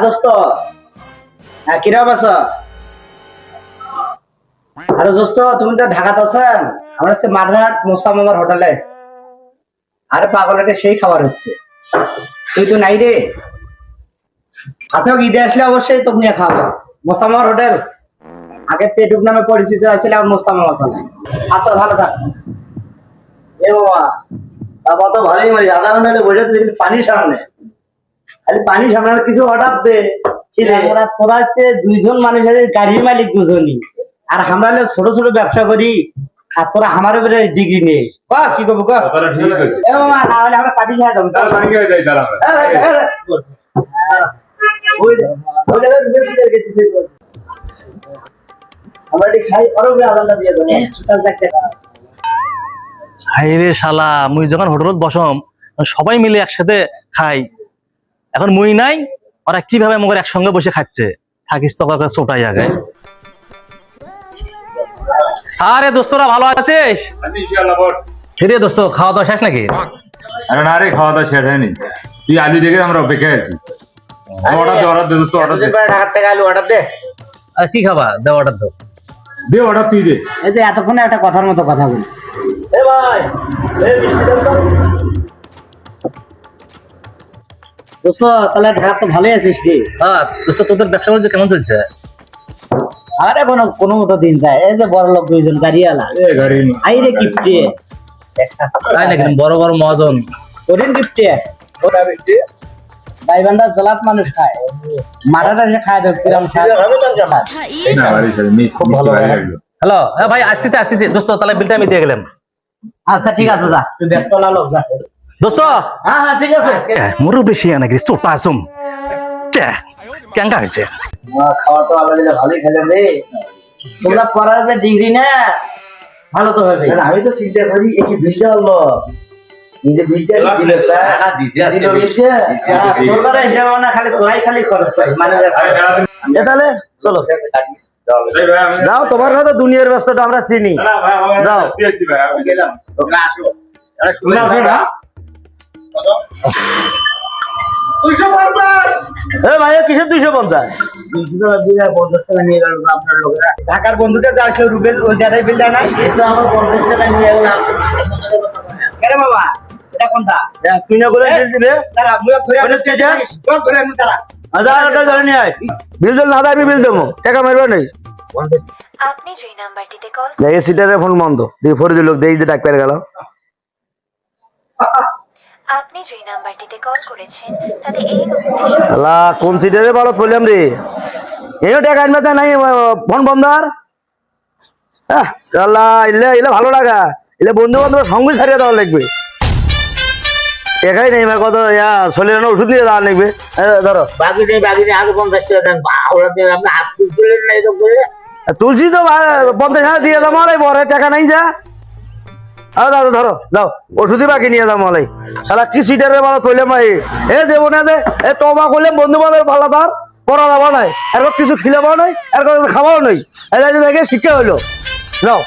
দোস্ত, কিরকম আছো? আরে দোস্ত, তুমি তো ঢাকাতে আছেন, আমরা হচ্ছে মাঠঘাট মোস্তামামার হোটেলে। আরে পাগলটা সেই খাবার হচ্ছে, তুই তো নাই রে। আচ্ছা, ঈদে আসলে অবশ্যই তোকে নিয়ে খাওয়াবো। মোস্তামামার হোটেল আগে পেটুক নামে পরিচিত হয়েছিল, আর মোস্তামামা চলে। আচ্ছা, ভালো থাক। এ বাবা, চাপা তো ভালোই মারি, আধা ঘন্টা বসে দেখি পানি সামনে, খালি পানি সামনে কিছু অর্ডার দে। তোরা হচ্ছে দুইজন মানুষ আছে, গাড়ির মালিক দুজনই, আর আমরা হলো ছোট ছোট ব্যবসা করি, আর তোরা আমার উপরে ডিগ্রি নিস। কি করবো না হলে আমরা পার্টি খাই দেবো। আমরা খাই আরো আদানটা দিয়ে দেবো। হাই রে শালা, মুই যখন হোটেলত বসম সবাই মিলে একসাথে খাই, এখন মুই নাই, ওরা কিভাবে আমাকে একসঙ্গে বসে খাচ্ছে। থাকিস তো ছোটাই আগে। আরে দোস্তরা ভালো আছিস? রে দোস্ত, খাওয়া দাওয়া শেষ নাকি? আরে না রে, খাওয়া দাওয়া শেষ হয়নি। তুই আলু দেখে আমরা অপেক্ষায় আছি। অর্ডার দে দোস্ত, অর্ডার দে। ঢাকার থেকে আলু অর্ডার দে। কি খাবা? দাও অর্ডার দাও। দে অর্ডার, তুই দে। এই যে এতক্ষণে একটা কথার মতো কথা বলি। এ ভাই, দোস্ত, তাহলে ঢাকা তো ভালোই আছিস রে। হ্যাঁ দোস্ত, তোদের ব্যবসা বাণিজ্য কেমন চলছে? আরে কোনো মতো দিন যায়। এই যে বড় লোক দুইজন গাড়িওয়ালা, গাড়ি আইরে কিপটে, তাই নাকি? বড় বড় মহাজন ওরেন কিপটে, ওরা কিপটে গাইবান্ধা জেলাত মানুষ খায়, মারাটা এসে খায় দেয় কিরম খুব ভালো লাগলো। হ্যালো, হ্যাঁ ভাই, আসতেছি আসতেছি দোস্ত, তাহলে বিলটা আমি দিয়ে গেলাম। আচ্ছা ঠিক আছে, যা, তুই ব্যস্ত না লোক, যা। দোস্ত হ্যাঁ হ্যাঁ ঠিক আছে। মোরও বেশি নাকি চোটা আসুম কেঙ্কা হয়েছে? খাওয়া তো আলাদা দিলে ভালোই খেলাম রে। তোমরা পড়ার ডিগ্রি না, ভালো তো হবে। আমি তো চিন্তা করি এই বিলটা হলো নিজে বিলটা দিলে স্যার দিল বিলটা তোর হিসাব না, খালি তোরাই খালি খরচ করিস মানে। তাহলে চলো যাও, তোমার হয়তো দুনিয়ার ব্যস্তটা আমরা চিনি। যাও ভাইয়া, কিসের 250? 250 টাকা নিয়ে গেল আপনার লোকেরা। ঢাকার বন্ধুটা যা আসলে রুবেল, ওই জায়গায় বিলটা নাই, এটা আমার 50 টাকা নিয়ে গেল। কেন বাবা, এটা কোনটা? তুই না করে বিল দিবে? দাঁড়া, মুয়া ধরে আনছি, মুয়া ধরে আনছি, দাঁড়া। আচ্ছা, ধরে নিয়ে আয়। বিল দিল না, আমি বিল দেবো, টাকা মারবে নাই। আপনি যে নাম্বারটিতে কল দেখে সিটারের ফোন বন্ধ, দিয়ে ফরিদ লোক দেই যে ডাক পেরে গেল। আপনি যে নাম্বারটিতে কল করেছেন তাতে এই মুহূর্তে আল্লাহ, কোন সিটারে বড় প্রবলেম রে। এও টাকা আনবে তা নাই, ফোন বন্ধ। আর আল্লাহ, ইলে ভালো লাগা, ইলে বন্ধু বান্ধব সঙ্গে ছাড়িয়ে দেওয়া লাগবে। একাই নেই আমার কত শরীরের ওষুধ নিয়ে দেওয়া লাগবে। ধরো বাকি নেই আরো 50 টাকা দেন। আপনি হাত তুলছিলেন না এরকম করে? তুলছি তো 50 টাকা দিয়ে দাম, আর বড় টাকা নাই যা। দাদা ধরো, যাও ওষুধই বাকি নিয়ে যাও মালাই। তাহলে কি সিটারে ভালো তৈলাম ভাই, এ দেবো না যে এ তোমা করলাম বন্ধু বান্ধব ভালো, তার পড়া যাওয়া নাই, এরকম কিছু খিলাবাও নাই, এরকম খাওয়াও নাই, এই দেখে শিক্ষা হইলো। যাও।